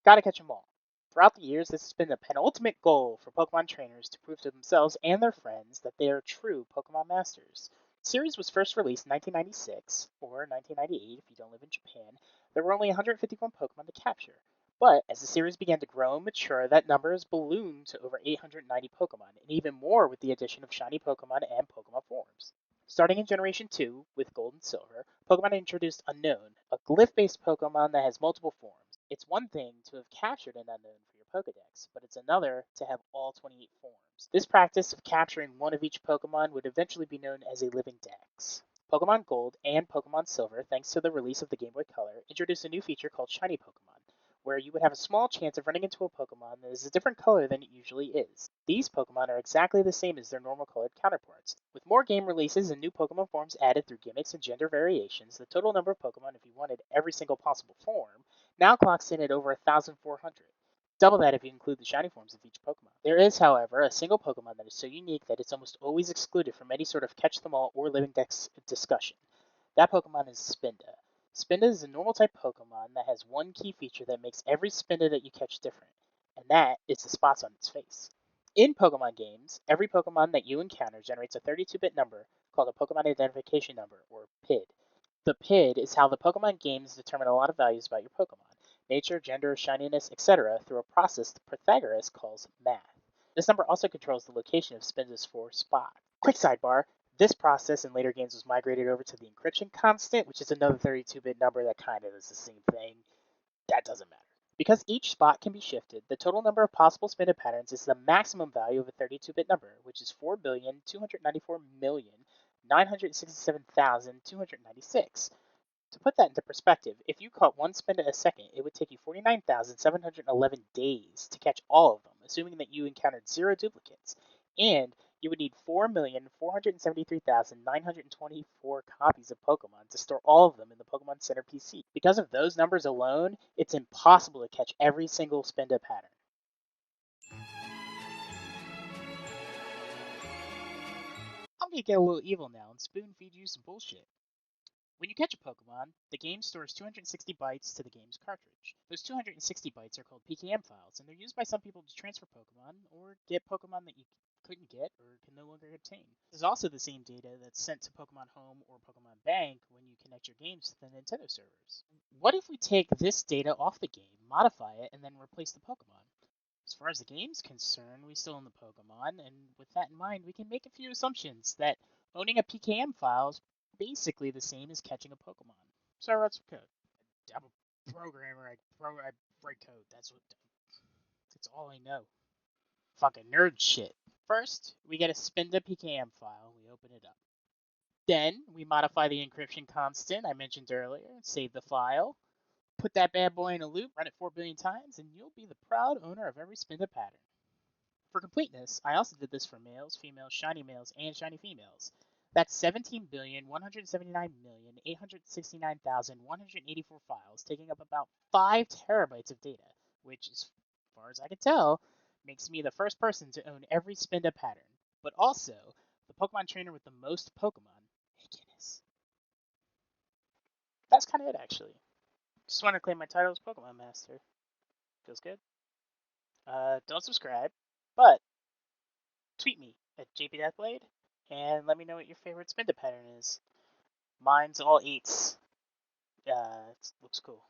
Gotta catch 'em all. Throughout the years, this has been the penultimate goal for Pokemon trainers to prove to themselves and their friends that they are true Pokemon masters. The series was first released in 1996, or 1998 if you don't live in Japan. There were only 151 Pokemon to capture. But as the series began to grow and mature, that number has ballooned to over 890 Pokemon, and even more with the addition of shiny Pokemon and Pokemon forms. Starting in Generation 2 with Gold and Silver, Pokemon introduced Unknown, a glyph-based Pokemon that has multiple forms. It's one thing to have captured an Unknown for your Pokedex, but it's another to have all 28 forms. This practice of capturing one of each Pokemon would eventually be known as a living dex. Pokemon Gold and Pokemon Silver, thanks to the release of the Game Boy Color, introduced a new feature called Shiny Pokemon, where you would have a small chance of running into a Pokemon that is a different color than it usually is. These Pokemon are exactly the same as their normal colored counterparts. With more game releases and new Pokemon forms added through gimmicks and gender variations, the total number of Pokemon, if you wanted every single possible form, now clocks in at over 1,400. Double that if you include the shiny forms of each Pokemon. There is, however, a single Pokemon that is so unique that it's almost always excluded from any sort of catch-them-all or living dex discussion. That Pokemon is Spinda. Spinda is a normal type Pokemon that has one key feature that makes every Spinda that you catch different, and that is the spots on its face. In Pokemon games, every Pokemon that you encounter generates a 32-bit number called a Pokemon Identification Number, or PID. The PID is how the Pokemon games determine a lot of values about your Pokemon, nature, gender, shininess, etc., through a process Pythagoras calls math. This number also controls the location of Spinda's 4 spots. Quick sidebar, this process in later games was migrated over to the encryption constant, which is another 32-bit number that kind of is the same thing. That doesn't matter. Because each spot can be shifted, the total number of possible Spinda patterns is the maximum value of a 32-bit number, which is 4,294,967,296. To put that into perspective, if you caught one Spinda a second, it would take you 49,711 days to catch all of them, assuming that you encountered 0 duplicates. And you would need 4,473,924 copies of Pokemon to store all of them in the Pokemon Center PC. Because of those numbers alone, it's impossible to catch every single Spinda pattern. I'm gonna get a little evil now and spoon feed you some bullshit. When you catch a Pokemon, the game stores 260 bytes to the game's cartridge. Those 260 bytes are called PKM files, and they're used by some people to transfer Pokemon or get Pokemon that you couldn't get or can no longer obtain. This is also the same data that's sent to Pokemon Home or Pokemon Bank when you connect your games to the Nintendo servers. What if we take this data off the game, modify it, and then replace the Pokemon? As far as the game's concerned, we still own the Pokemon, and with that in mind, we can make a few assumptions that owning a PKM file is basically the same as catching a Pokemon. So I wrote some code. I'm a programmer. I write code. That's all I know. Fucking nerd shit. First, we get a Spinda PKM file. We open it up. Then we modify the encryption constant I mentioned earlier. Save the file. Put that bad boy in a loop. Run it 4 billion times, and you'll be the proud owner of every Spinda pattern. For completeness, I also did this for males, females, shiny males, and shiny females. That's 17,179,869,184 files, taking up about 5 terabytes of data, which, as far as I can tell, makes me the first person to own every Spinda pattern, but also the Pokemon trainer with the most Pokemon. Hey, Guinness. That's kind of it, actually. Just want to claim my title as Pokemon Master. Feels good. Don't subscribe, but tweet me at JpDeathBlade and let me know what your favorite Spinda pattern is. Mine's all 8s. It looks cool.